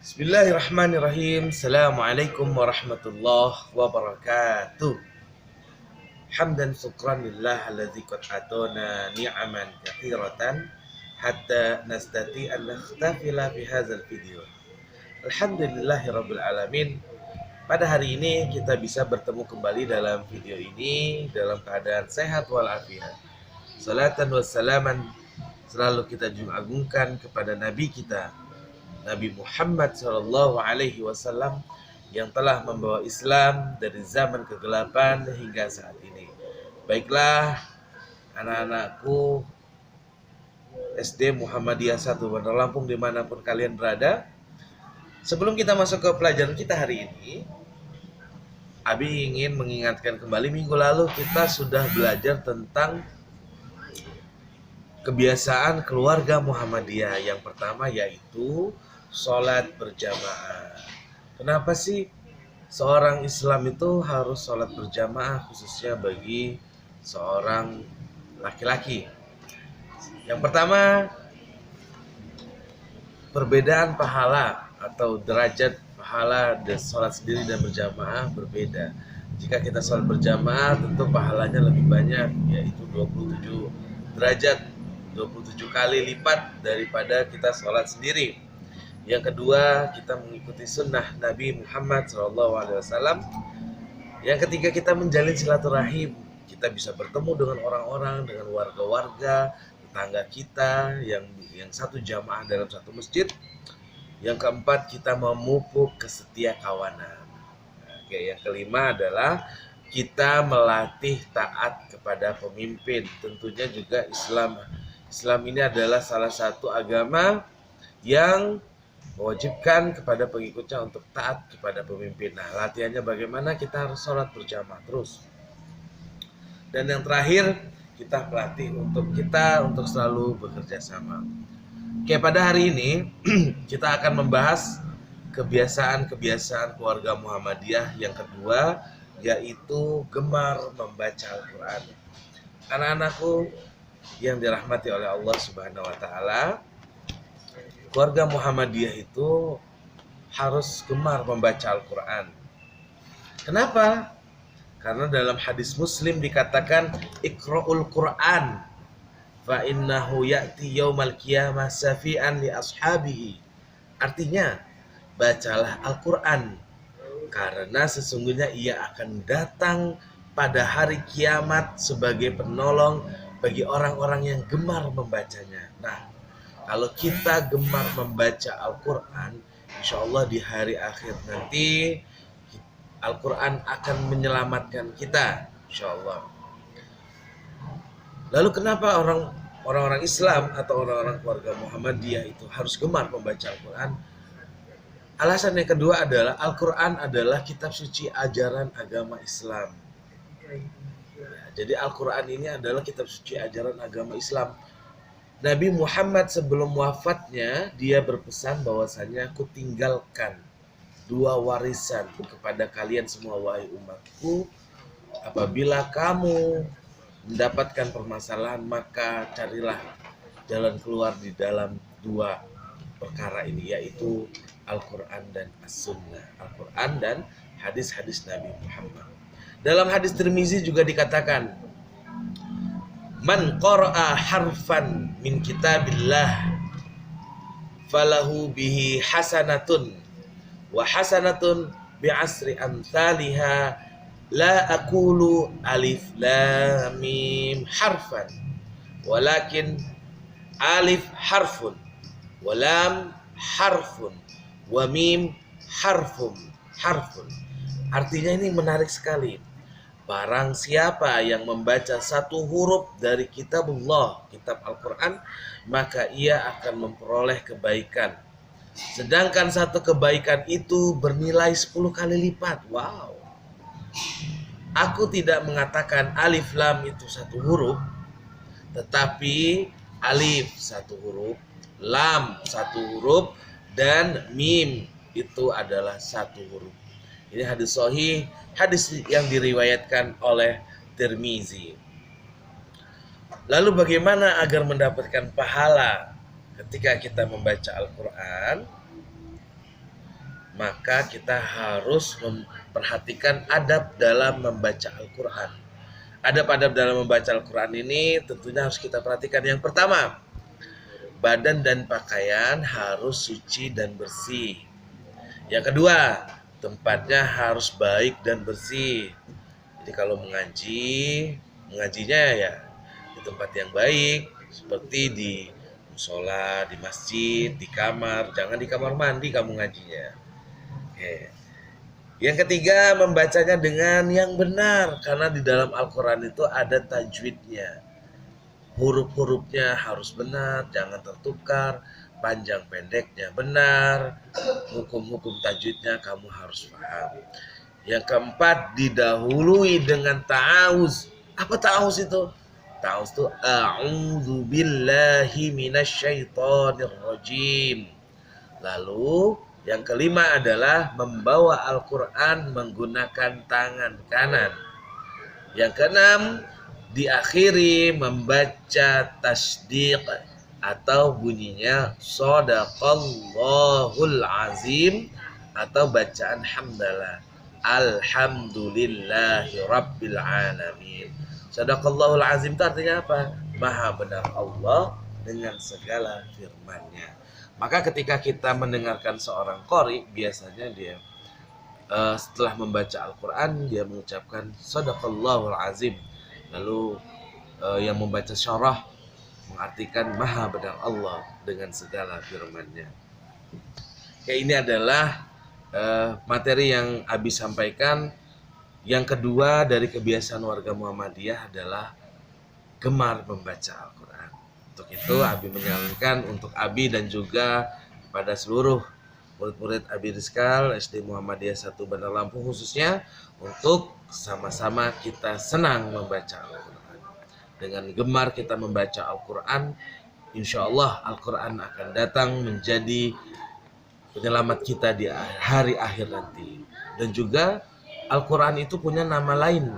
Bismillahirrahmanirrahim. Assalamualaikum warahmatullahi wabarakatuh. Hamdan syukran lillah alladzi qad atana ni'aman katsiratan hatta nastati an nakhtafila fi hadzal video. Alhamdulillahirabbil alamin. Pada hari ini kita bisa bertemu kembali dalam video ini dalam keadaan sehat walafiat. Salatan wassalaman selalu kita agungkan kepada nabi kita Nabi Muhammad Shallallahu Alaihi Wasallam yang telah membawa Islam dari zaman kegelapan hingga saat ini. Baiklah anak-anakku SD Muhammadiyah 1 Bandar Lampung dimanapun kalian berada. Sebelum kita masuk ke pelajaran kita hari ini, Abi ingin mengingatkan kembali minggu lalu kita sudah belajar tentang kebiasaan keluarga Muhammadiyah. Yang pertama yaitu sholat berjamaah. Kenapa sih seorang Islam itu harus sholat berjamaah, khususnya bagi seorang laki-laki? Yang pertama, perbedaan pahala atau derajat pahala dan sholat sendiri dan berjamaah berbeda. Jika kita sholat berjamaah tentu pahalanya lebih banyak, yaitu 27 derajat, 27 kali lipat daripada kita sholat sendiri. Yang kedua, kita mengikuti sunnah Nabi Muhammad SAW. Yang ketiga, kita menjalin silaturahim. Kita bisa bertemu dengan orang-orang, dengan warga-warga, tetangga kita yang satu jamaah dalam satu masjid. Yang keempat, kita memupuk kesetiakawanan. Oke, yang kelima adalah kita melatih taat kepada pemimpin. Tentunya juga Islam ini adalah salah satu agama yang mewajibkan kepada pengikutnya untuk taat kepada pemimpin. Nah, latihannya bagaimana? Kita harus sholat berjamaah terus. Dan yang terakhir, kita pelatih untuk selalu bekerja sama. Oke, pada hari ini kita akan membahas kebiasaan-kebiasaan keluarga Muhammadiyah yang kedua, yaitu gemar membaca Al-Quran. Anak-anakku yang dirahmati oleh Allah Subhanahu wa Ta'ala, keluarga Muhammadiyah itu harus gemar membaca Al-Quran. Kenapa? Karena dalam hadis Muslim dikatakan Iqra'ul Quran fa innahu ya'ti yaumal qiyamah syafi'an li ashabihi. Artinya, bacalah Al-Quran karena sesungguhnya ia akan datang pada hari kiamat sebagai penolong bagi orang-orang yang gemar membacanya. Nah, kalau kita gemar membaca Al-Quran, insya Allah di hari akhir nanti Al-Quran akan menyelamatkan kita, insya Allah. Lalu kenapa orang-orang Islam atau orang-orang keluarga Muhammadiyah itu harus gemar membaca Al-Quran? Alasan yang kedua adalah Al-Quran adalah kitab suci ajaran agama Islam. Jadi Al-Quran ini adalah kitab suci ajaran agama Islam. Nabi Muhammad sebelum wafatnya dia berpesan bahwasanya aku tinggalkan dua warisan kepada kalian semua wahai umatku. Apabila kamu mendapatkan permasalahan maka carilah jalan keluar di dalam dua perkara ini, yaitu Al-Quran dan As-Sunnah. Al-Quran dan hadis-hadis Nabi Muhammad. Dalam hadis Tirmizi juga dikatakan, man qara'a harfan min kitabillah falahu bihi hasanatun wa hasanatun bi'asri amthaliha la aqulu alif lam mim harfan walakin alif harfun wa lam harfun wa mim harfun. Artinya ini menarik sekali. Barang siapa yang membaca satu huruf dari kitabullah, kitab Al-Quran, maka ia akan memperoleh kebaikan. Sedangkan satu kebaikan itu bernilai 10 kali lipat. Wow. Aku tidak mengatakan alif lam itu satu huruf, tetapi alif satu huruf, lam satu huruf, dan mim itu adalah satu huruf. Ini hadis sahih, hadis yang diriwayatkan oleh Tirmizi. Lalu bagaimana agar mendapatkan pahala ketika kita membaca Al-Quran? maka kita harus memperhatikan adab dalam membaca Al-Quran. Adab-adab dalam membaca Al-Quran ini tentunya harus kita perhatikan. Yang pertama, badan dan pakaian harus suci dan bersih. Yang kedua, tempatnya harus baik dan bersih. Jadi kalau mengajinya ya di tempat yang baik, seperti di musola, di masjid, di kamar. Jangan di kamar mandi kamu ngajinya. Oke. Yang ketiga, membacanya dengan yang benar, karena di dalam Al-Quran itu ada tajwidnya. Huruf-hurufnya harus benar, jangan tertukar, panjang pendeknya benar, hukum-hukum tajwidnya kamu harus paham. Yang keempat, didahului dengan ta'awuz. Apa ta'awuz itu? Ta'awuz itu a'udzu billahi minasyaitonir rajim. Lalu yang kelima adalah membawa Al-Quran menggunakan tangan kanan. Yang keenam, diakhiri membaca tasdiq atau bunyinya Shadaqallahul Azim atau bacaan hamdalah. Alhamdulillahi Rabbil Alamin. Shadaqallahul Azim itu artinya apa? Maha benar Allah dengan segala firman-Nya. Maka ketika kita mendengarkan seorang qori, biasanya dia setelah membaca Al-Quran, dia mengucapkan Shadaqallahul Azim. Lalu yang membaca syarah mengartikan Maha benar Allah dengan segala firman-Nya. Ya, ini adalah materi yang Abi sampaikan. Yang kedua dari kebiasaan warga Muhammadiyah adalah gemar membaca Al-Quran. Untuk itu Abi menyarankan untuk Abi dan juga pada seluruh murid-murid Abi Rizkal SD Muhammadiyah 1 Bandar Lampung khususnya, untuk sama-sama kita senang membaca Al-Quran. Dengan gemar kita membaca Al-Quran, insya Allah Al-Quran akan datang menjadi penyelamat kita di hari akhir nanti. Dan juga Al-Quran itu punya nama lain.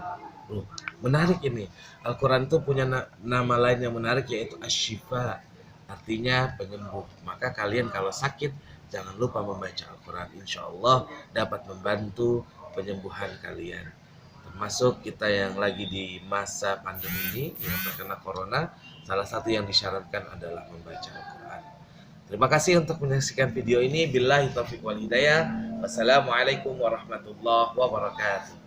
Menarik ini. Al-Quran itu punya nama lain yang menarik, yaitu Asy-Syifa, artinya penyembuh. Maka kalian kalau sakit jangan lupa membaca Al-Quran. Insya Allah dapat membantu penyembuhan kalian. Termasuk kita yang lagi di masa pandemi ini yang terkena corona, salah satu yang disyaratkan adalah membaca Al-Quran. Terima kasih untuk menyaksikan video ini. Billahi taufiq wal hidayah. Wassalamualaikum warahmatullahi wabarakatuh.